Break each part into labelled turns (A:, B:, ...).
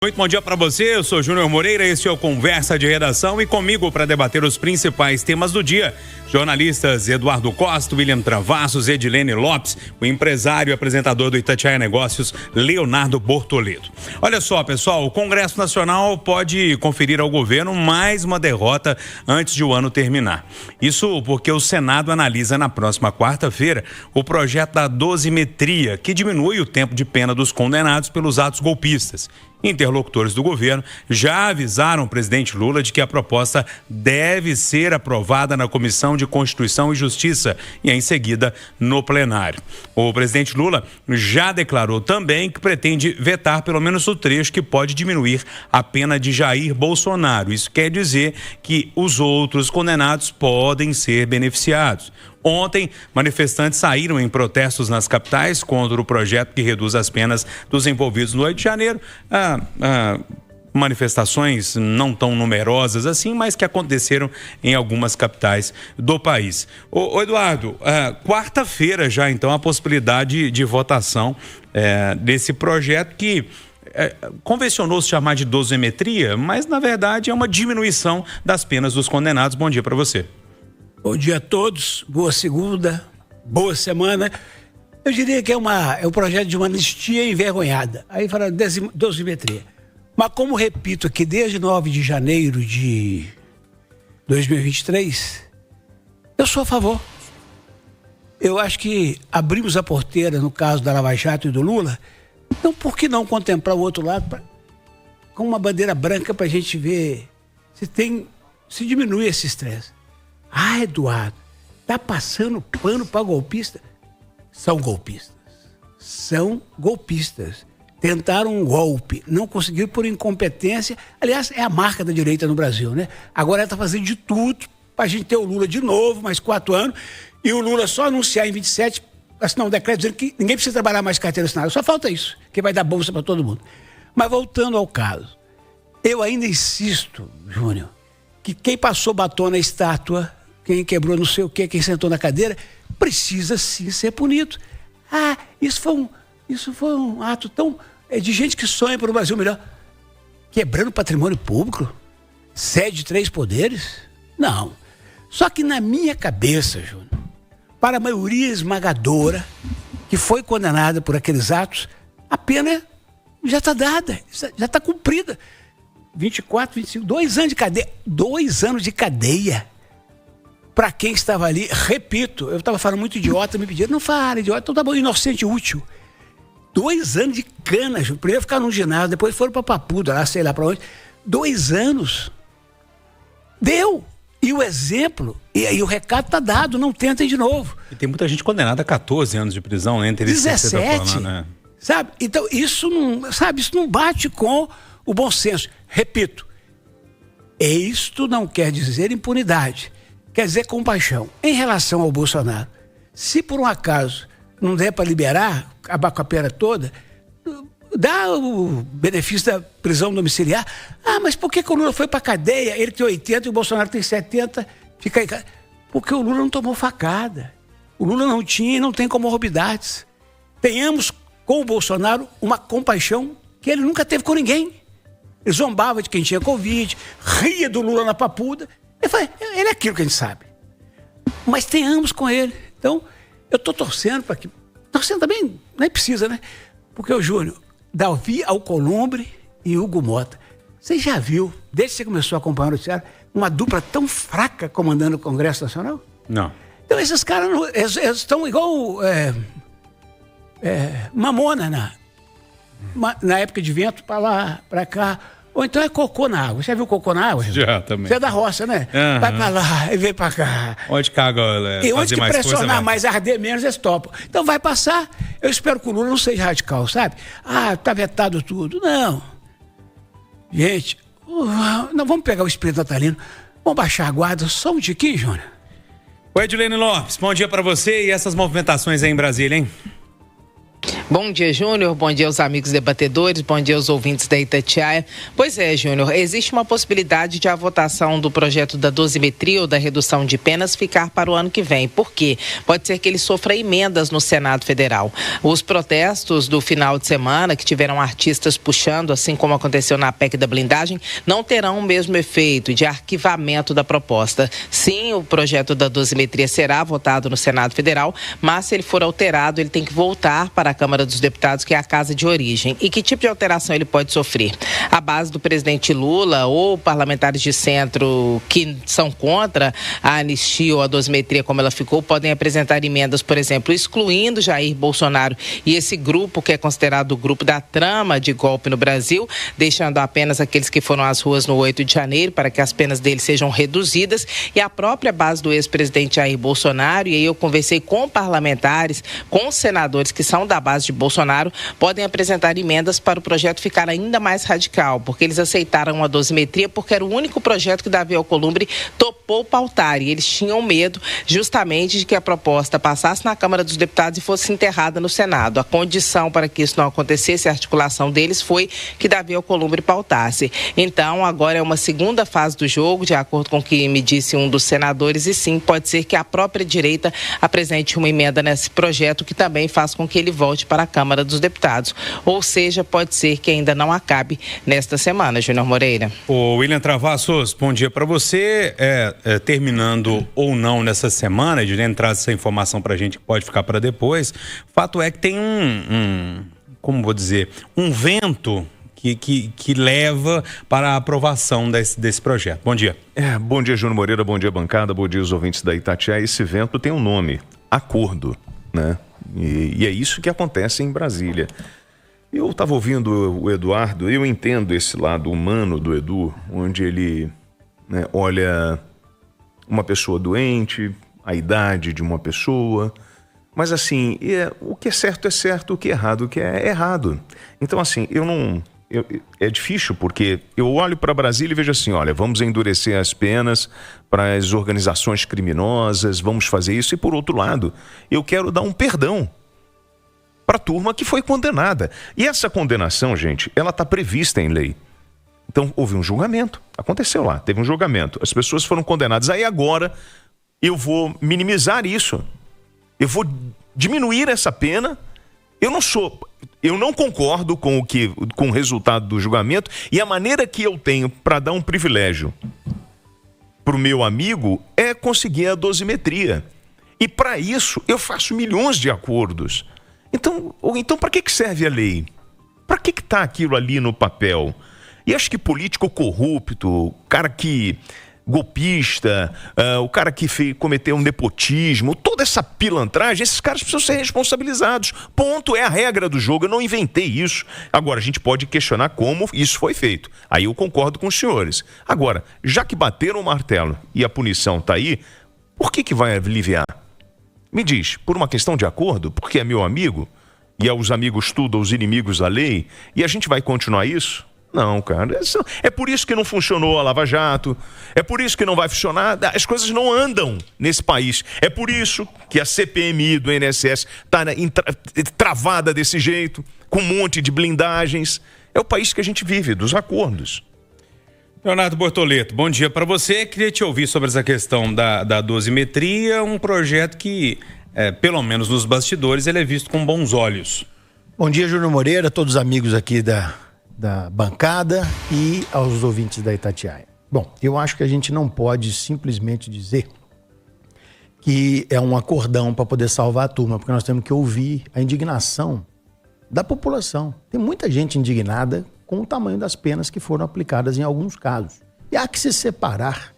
A: Muito bom dia para você, eu sou Júnior Moreira, este é o Conversa de Redação e comigo para debater os principais temas do dia, jornalistas Eduardo Costa, William Travassos, Edilene Lopes, o empresário e apresentador do Itatiaia Negócios, Leonardo Bortoleto. Olha só, pessoal, o Congresso Nacional pode conferir ao governo mais uma derrota antes de o ano terminar. Isso porque o Senado analisa na próxima quarta-feira o projeto da dosimetria, que diminui o tempo de pena dos condenados pelos atos golpistas. Interlocutores do governo já avisaram o presidente Lula de que a proposta deve ser aprovada na Comissão de Constituição e Justiça e, em seguida, no plenário. O presidente Lula já declarou também que pretende vetar pelo menos o trecho que pode diminuir a pena de Jair Bolsonaro. Isso quer dizer que os outros condenados podem ser beneficiados. Ontem, manifestantes saíram em protestos nas capitais contra o projeto que reduz as penas dos envolvidos no 8 de janeiro. Manifestações não tão numerosas assim, mas que aconteceram em algumas capitais do país. Ô Eduardo, quarta-feira já então a possibilidade de votação desse projeto que convencionou se chamar de dosimetria, mas na verdade é uma diminuição das penas dos condenados. Bom dia para você.
B: Bom dia a todos, boa segunda, boa semana. Eu diria que é um projeto de uma anistia envergonhada. Aí fala dosimetria. Mas como repito aqui, desde 9 de janeiro de 2023, eu sou a favor. Eu acho que abrimos a porteira no caso da Lava Jato e do Lula, então por que não contemplar o outro lado com uma bandeira branca para a gente ver se diminui esse estresse? Eduardo, tá passando pano para golpista? São golpistas. São golpistas. Tentaram um golpe, não conseguiram por incompetência. Aliás, é a marca da direita no Brasil, né? Agora ela está fazendo de tudo para a gente ter o Lula de novo, mais 4 anos, e o Lula só anunciar em 27, assinar um decreto dizendo que ninguém precisa trabalhar mais carteira assinada. Só falta isso, que vai dar bolsa para todo mundo. Mas voltando ao caso, eu ainda insisto, Júnior, que quem passou batom na estátua, quem quebrou não sei o quê, quem sentou na cadeira, precisa sim ser punido. Isso foi um ato tão de gente que sonha para o Brasil melhor. Quebrando patrimônio público? Cede 3 poderes? Não. Só que na minha cabeça, Júnior, para a maioria esmagadora que foi condenada por aqueles atos, a pena já está dada, já está cumprida. 24, 25, 2 anos de cadeia. 2 anos de cadeia. Para quem estava ali, repito, eu estava falando muito idiota, me pediram, não fala idiota, então tá bom, inocente útil. 2 anos de cana, Ju. Primeiro ficaram no ginásio, depois foram para Papuda, lá, sei lá para onde. 2 anos. Deu. E o exemplo, e o recado está dado, não tentem de novo.
A: E tem muita gente condenada a 14 anos de prisão, né? Entre
B: 17, né? Sabe? Então, isso não bate com o bom senso. Repito, isto não quer dizer impunidade. Quer dizer compaixão. Em relação ao Bolsonaro, se por um acaso não der para liberar, acabar com a pena toda, dá o benefício da prisão domiciliar. Mas por que o Lula foi para a cadeia? Ele tem 80 e o Bolsonaro tem 70, fica aí. Porque o Lula não tomou facada. O Lula não tinha e não tem comorbidades. Tenhamos com o Bolsonaro uma compaixão que ele nunca teve com ninguém. Ele zombava de quem tinha Covid, ria do Lula na Papuda. Ele é aquilo que a gente sabe. Mas tenhamos com ele. Então, eu estou torcendo para que... Torcendo também, nem precisa, né? Porque o Júnior, Davi Alcolumbre e Hugo Mota. Você já viu, desde que você começou a acompanhar o noticiário, uma dupla tão fraca comandando o Congresso Nacional?
A: Não.
B: Então, esses caras, eles estão igual mamona na época de vento, para lá, para cá. Ou então é cocô na água. Você já viu cocô na água?
A: Já, também.
B: Você é da roça, né? Uhum. Vai pra lá e vem pra cá.
A: Onde caga,
B: e onde que pressionar mais, arder menos, eles topam. Então vai passar. Eu espero que o Lula não seja radical, sabe? Tá vetado tudo. Não. Gente, não vamos pegar o espírito natalino. Vamos baixar a guarda só um tiquinho, Júnior.
A: Edilene Lopes, bom dia pra você e essas movimentações aí em Brasília, hein?
C: Bom dia, Júnior. Bom dia aos amigos debatedores. Bom dia aos ouvintes da Itatiaia. Pois é, Júnior, existe uma possibilidade de a votação do projeto da dosimetria ou da redução de penas ficar para o ano que vem. Por quê? Pode ser que ele sofra emendas no Senado Federal. Os protestos do final de semana, que tiveram artistas puxando, assim como aconteceu na PEC da blindagem, não terão o mesmo efeito de arquivamento da proposta. Sim, o projeto da dosimetria será votado no Senado Federal, mas se ele for alterado, ele tem que voltar para a Câmara dos Deputados, que é a casa de origem. E que tipo de alteração ele pode sofrer? A base do presidente Lula ou parlamentares de centro que são contra a anistia ou a dosimetria como ela ficou, podem apresentar emendas, por exemplo, excluindo Jair Bolsonaro e esse grupo que é considerado o grupo da trama de golpe no Brasil, deixando apenas aqueles que foram às ruas no 8 de janeiro para que as penas deles sejam reduzidas. E a própria base do ex-presidente Jair Bolsonaro, e aí eu conversei com parlamentares, com senadores que são da base de Bolsonaro, podem apresentar emendas para o projeto ficar ainda mais radical, porque eles aceitaram a dosimetria porque era o único projeto que Davi Alcolumbre topou pautar, e eles tinham medo justamente de que a proposta passasse na Câmara dos Deputados e fosse enterrada no Senado. A condição para que isso não acontecesse, a articulação deles, foi que Davi Alcolumbre pautasse. Então, agora é uma segunda fase do jogo, de acordo com o que me disse um dos senadores, e sim, pode ser que a própria direita apresente uma emenda nesse projeto que também faz com que ele volte para a Câmara dos Deputados. Ou seja, pode ser que ainda não acabe nesta semana, Júnior Moreira.
A: O William Travassos, bom dia para você. Terminando ou não nessa semana, de entrar essa informação para a gente que pode ficar para depois, fato é que tem como vou dizer, um vento que leva para a aprovação desse projeto. Bom dia.
D: Bom dia, Júnior Moreira, bom dia, bancada, bom dia, os ouvintes da Itatiaia. Esse vento tem um nome, acordo, né? E é isso que acontece em Brasília. Eu estava ouvindo o Eduardo, eu entendo esse lado humano do Edu, onde ele, né, olha uma pessoa doente, a idade de uma pessoa, mas assim, o que é certo, o que é errado. Então assim, é difícil porque eu olho para Brasília e vejo assim, olha, vamos endurecer as penas para as organizações criminosas, vamos fazer isso. E por outro lado, eu quero dar um perdão para a turma que foi condenada. E essa condenação, gente, ela está prevista em lei. Então houve um julgamento, aconteceu lá, teve um julgamento, as pessoas foram condenadas. Aí agora eu vou minimizar isso, eu vou diminuir essa pena. Eu não concordo com o resultado do julgamento, e a maneira que eu tenho para dar um privilégio para o meu amigo é conseguir a dosimetria. E para isso eu faço milhões de acordos. Então para que serve a lei? Para que está aquilo ali no papel? E acho que político corrupto, cara que golpista, o cara que cometeu um nepotismo, toda essa pilantragem, esses caras precisam ser responsabilizados. Ponto, é a regra do jogo, eu não inventei isso. Agora, a gente pode questionar como isso foi feito. Aí eu concordo com os senhores. Agora, já que bateram o martelo e a punição está aí, por que vai aliviar? Me diz, por uma questão de acordo, porque é meu amigo, e os amigos tudo, os inimigos da lei, e a gente vai continuar isso? Não, cara, é por isso que não funcionou a Lava Jato, é por isso que não vai funcionar, as coisas não andam nesse país, é por isso que a CPMI do INSS está travada desse jeito, com um monte de blindagens. É o país que a gente vive, dos acordos.
A: Leonardo Bortoleto, bom dia para você. Queria te ouvir sobre essa questão da dosimetria, um projeto que, pelo menos nos bastidores, ele é visto com bons olhos.
E: Bom dia, Júnior Moreira, todos os amigos aqui da bancada e aos ouvintes da Itatiaia. Bom, eu acho que a gente não pode simplesmente dizer que é um acordão para poder salvar a turma, porque nós temos que ouvir a indignação da população. Tem muita gente indignada com o tamanho das penas que foram aplicadas em alguns casos. E há que se separar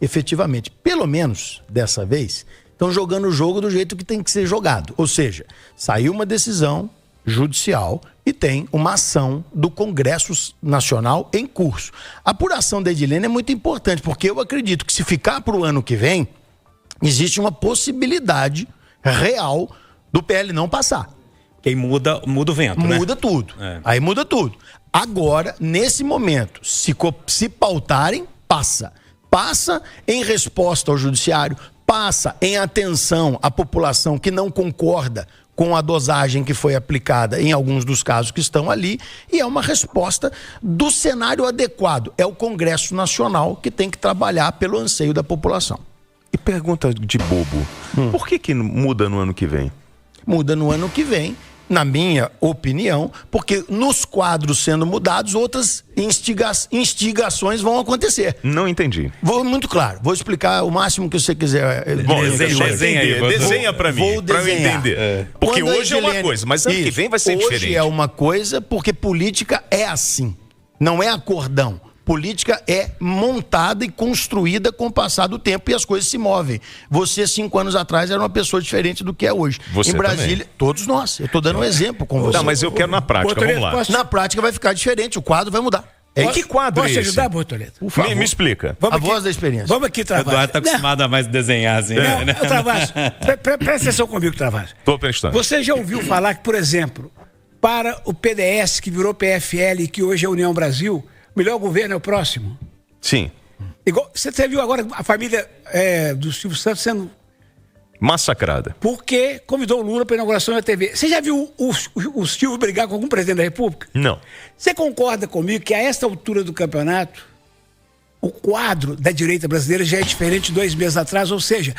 E: efetivamente. Pelo menos, dessa vez, estão jogando o jogo do jeito que tem que ser jogado. Ou seja, saiu uma decisão judicial e tem uma ação do Congresso Nacional em curso. A apuração da Edilene é muito importante, porque eu acredito que se ficar para o ano que vem, existe uma possibilidade real do PL não passar.
A: Que aí muda o vento, né?
E: Muda tudo. Aí muda tudo. Agora, nesse momento, se pautarem, passa. Passa em resposta ao judiciário, passa em atenção à população que não concorda com a dosagem que foi aplicada em alguns dos casos que estão ali, e é uma resposta do cenário adequado. É o Congresso Nacional que tem que trabalhar pelo anseio da população.
D: E pergunta de bobo, por que muda no ano que vem?
E: Muda no ano que vem, na minha opinião, porque nos quadros sendo mudados, outras instigações vão acontecer.
D: Não entendi.
E: Vou muito claro, vou explicar o máximo que você quiser.
D: Bom, desenha para mim, para eu entender. Porque
E: Quando
D: hoje é uma coisa, mas ano que vem vai ser diferente.
E: Hoje é uma coisa porque política é assim, não é acordão. Política é montada e construída com o passar do tempo e as coisas se movem. Você, 5 anos atrás, era uma pessoa diferente do que é hoje.
D: Você
E: em Brasília,
D: também.
E: todos nós. Eu estou dando um exemplo com você.
D: Tá, mas eu quero na prática, vamos lá.
E: Na prática vai ficar diferente, o quadro vai mudar.
D: Que quadro é esse?
B: Posso ajudar, Bortoleto?
D: Me explica.
E: A voz da experiência.
B: Vamos aqui,
A: O
B: Travassos.
A: Eduardo tá acostumado a mais desenhar assim.
B: Não, Travassos, presta atenção comigo, Travassos.
D: Tô prestando.
B: Você já ouviu falar que, por exemplo, para o PDS, que virou PFL e que hoje é União Brasil, o melhor governo é o próximo?
D: Sim.
B: Igual, você viu agora a família do Silvio Santos sendo...
D: Massacrada.
B: Porque convidou o Lula para a inauguração da TV. Você já viu o Silvio brigar com algum presidente da República?
D: Não.
B: Você concorda comigo que a esta altura do campeonato, o quadro da direita brasileira já é diferente de 2 meses atrás? Ou seja,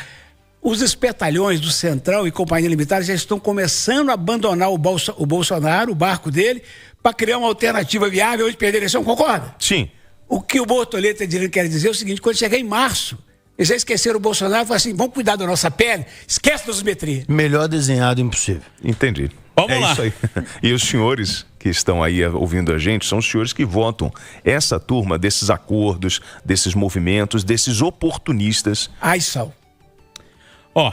B: os espertalhões do Centrão e Companhia Limitada já estão começando a abandonar o Bolsonaro, o barco dele, para criar uma alternativa viável de perder a eleição. Concorda?
D: Sim.
B: O que o Bortoleto quer dizer é o seguinte: quando chegar em março, eles já esqueceram o Bolsonaro e falaram assim: vamos cuidar da nossa pele, esquece da dosimetria.
E: Melhor desenhado impossível.
D: Entendi.
A: Vamos lá.
D: Isso aí. E os senhores que estão aí ouvindo a gente são os senhores que votam essa turma desses acordos, desses movimentos, desses oportunistas.
B: Ai, Sal.
A: Ó,